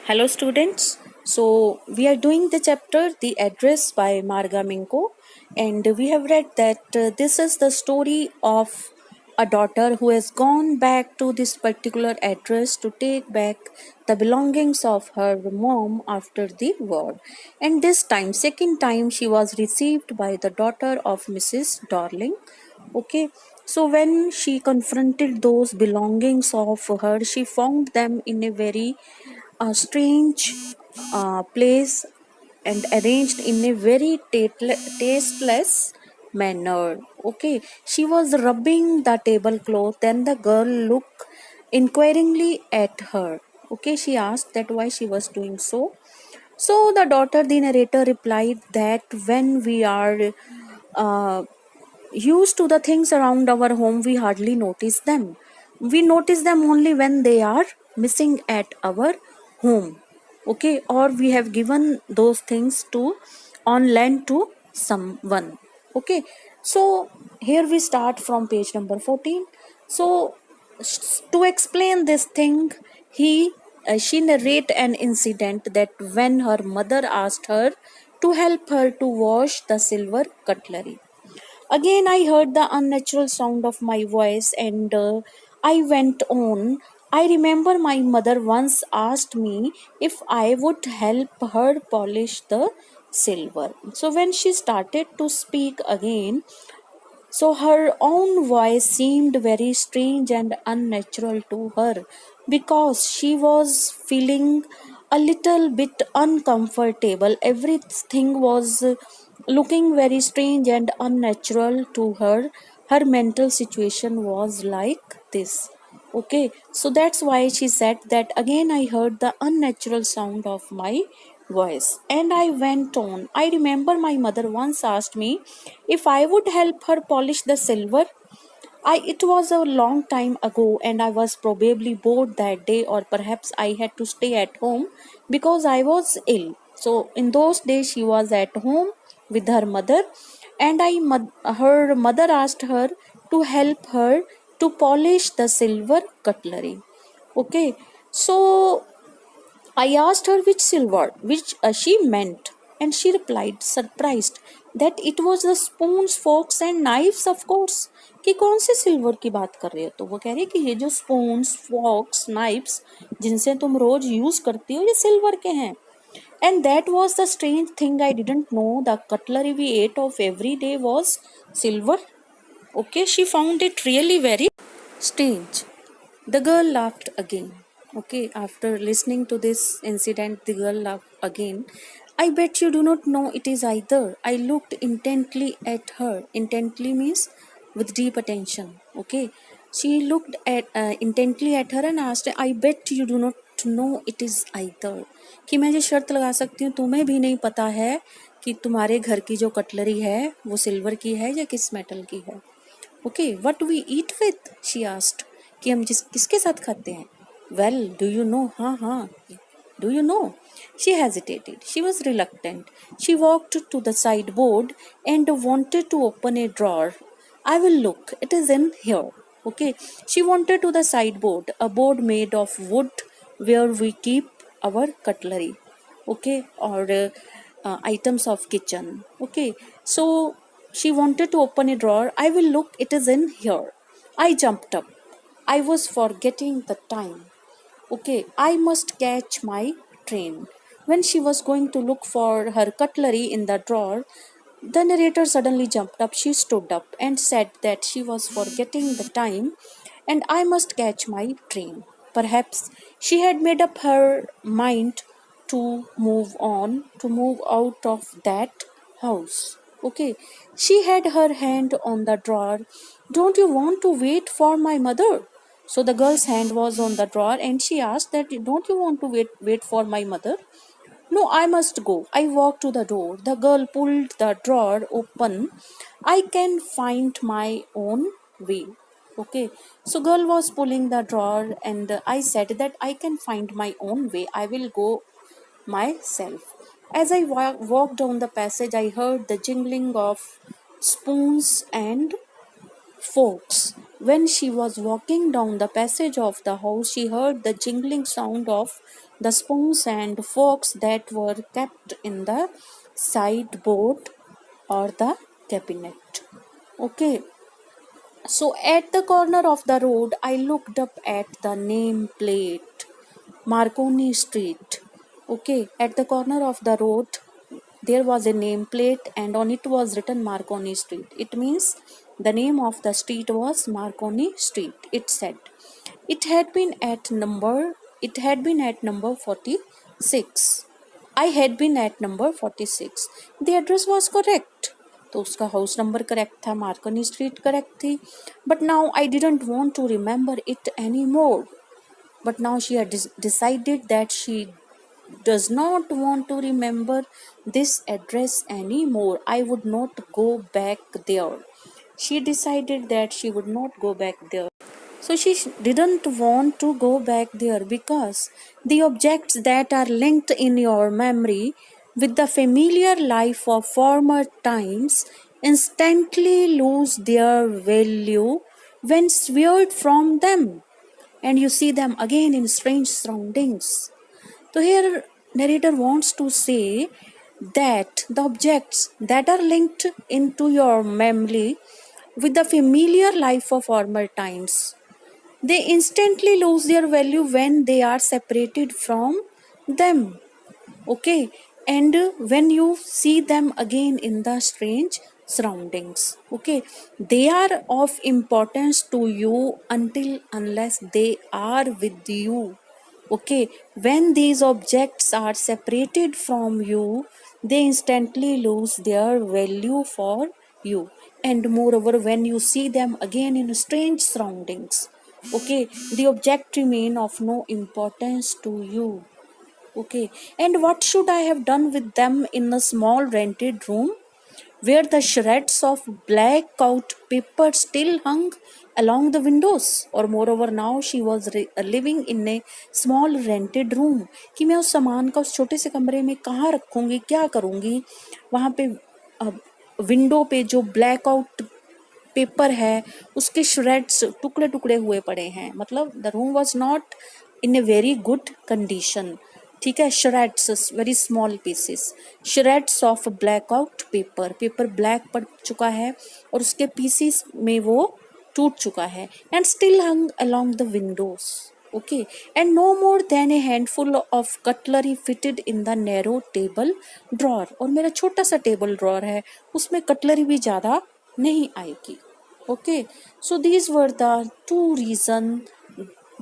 Hello, students. So, we are doing the chapter The Address by Marga Minko, and we have read that this is the story of a daughter who has gone back to this particular address to take back the belongings of her mom after the war. And this time, second time, she was received by the daughter of Mrs. Darling. Okay, so when she confronted those belongings of her, she found them in a very strange place and arranged in a very tasteless manner. Okay, she was rubbing the tablecloth, then the girl looked inquiringly at her. Okay, she asked that why she was doing so. So the daughter, the narrator, replied that when we are uh, used to the things around our home, we hardly notice them. We notice them only when they are missing at our home. Okay, or we have given those things to on lend to someone. Okay, so here we start from page number 14. So to explain this thing, he she narrate an incident that when her mother asked her to help her to wash the silver cutlery. Again, I heard the unnatural sound of my voice and I went on. I remember my mother once asked me if I would help her polish the silver. So, when she started to speak again, so her own voice seemed very strange and unnatural to her because she was feeling a little bit uncomfortable. Everything was looking very strange and unnatural to her. Her mental situation was like this. Okay, so that's why she said that again I heard the unnatural sound of my voice. And I went on. I remember my mother once asked me if I would help her polish the silver. It was a long time ago and I was probably bored that day, or perhaps I had to stay at home because I was ill. So in those days she was at home with her mother, and her mother asked her to help her to polish the silver cutlery. Okay, so I asked her which silver, which she meant, and she replied, surprised, that it was the spoons, forks and knives, of course. कि कौन से silver की बात कर रहे हो? तो वो कह रही है कि ये जो स्पून्स, फॉक्स, नाइफ्स जिनसे तुम रोज यूज करती हो ये सिल्वर के हैं. And that was the strange thing, I didn't know the cutlery we ate of every day was silver. Okay, she found it really very strange. The girl laughed again. Okay, after listening to this incident, the girl laughed again. I bet you do not know it is either. I looked intently at her. Intently means with deep attention. Okay, she looked at intently at her and asked, I bet you do not know it is either. कि मैं ये शर्त लगा सकती हूँ तुम्हें भी नहीं पता है कि तुम्हारे घर की जो कटलरी है वो सिल्वर की है या किस मेटल की है. Okay, what we eat with, she asked, कि हम किसके साथ खाते हैं. वेल डू यू नो, हाँ हाँ, do you know. She hesitated, she was reluctant, she walked to the sideboard and wanted to open a drawer. I will look, it is in here. Okay, she wanted to the sideboard, a board made of wood where we keep our cutlery. Okay, or items of kitchen. Okay, so she wanted to open a drawer. I will look, it is in here. I jumped up. I was forgetting the time. Okay, I must catch my train. When she was going to look for her cutlery in the drawer, the narrator suddenly jumped up. She stood up and said that she was forgetting the time and I must catch my train. Perhaps she had made up her mind to move on, to move out of that house. Okay, she had her hand on the drawer. Don't you want to wait for my mother? So the girl's hand was on the drawer and she asked that, don't you want to wait for my mother? No, I must go. I walked to the door. The girl pulled the drawer open. I can find my own way. Okay, so girl was pulling the drawer and I said that I can find my own way. I will go myself. As I walked down the passage, I heard the jingling of spoons and forks. When she was walking down the passage of the house, she heard the jingling sound of the spoons and forks that were kept in the sideboard or the cabinet. Okay, so at the corner of the road, I looked up at the name plate, Marconi Street. Okay, at the corner of the road, there was a nameplate and on it was written Marconi Street. It means the name of the street was Marconi Street. It said it had been at number 46. I had been at number 46. The address was correct. तो उसका house number correct था, Marconi street correct थी. But now I didn't want to remember it anymore. But now she had decided that she does not want to remember this address anymore. I would not go back there. She decided that she would not go back there. So she didn't want to go back there because the objects that are linked in your memory with the familiar life of former times instantly lose their value when severed from them, and you see them again in strange surroundings. So here narrator wants to say that the objects that are linked into your memory with the familiar life of former times, they instantly lose their value when they are separated from them. Okay, and when you see them again in the strange surroundings, okay, they are of importance to you until unless they are with you. Okay, when these objects are separated from you, they instantly lose their value for you. And moreover, when you see them again in strange surroundings, okay, the object remain of no importance to you. Okay, and what should I have done with them in a small rented room where the shreds of blackout paper still hung along the windows? Or moreover, now she was living in a small rented room. कि मैं उस सामान का उस छोटे से कमरे में कहाँ रखूँगी, क्या करूँगी? वहाँ पे विंडो पे जो ब्लैकआउट पेपर है उसके श्रेड्स टुकड़े टुकड़े हुए पड़े हैं. मतलब the room was not in a very good condition. ठीक है, shreds very small pieces, shreds of blackout paper, pepper black पड़ चुका है और उसके पीसेस में वो टूट चुका है. And still hung along the Windows. Okay, and no more than a handful of cutlery fitted in the narrow table drawer. और मेरा छोटा सा टेबल ड्रॉर है, उसमें कटलरी भी ज़्यादा नहीं आएगी. Okay, so these were the two reasons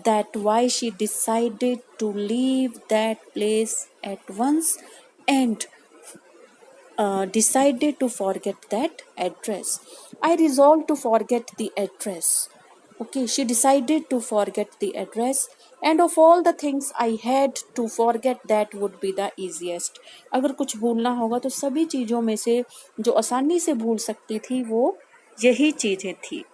that why she decided to leave that place at once and decided to forget that address. I resolved to forget the address. Okay, she decided to forget the address, and of all the things I had to forget, that would be the easiest. अगर कुछ भूलना होगा तो सभी चीज़ों में से जो आसानी से भूल सकती थी वो यही चीज़ें थी.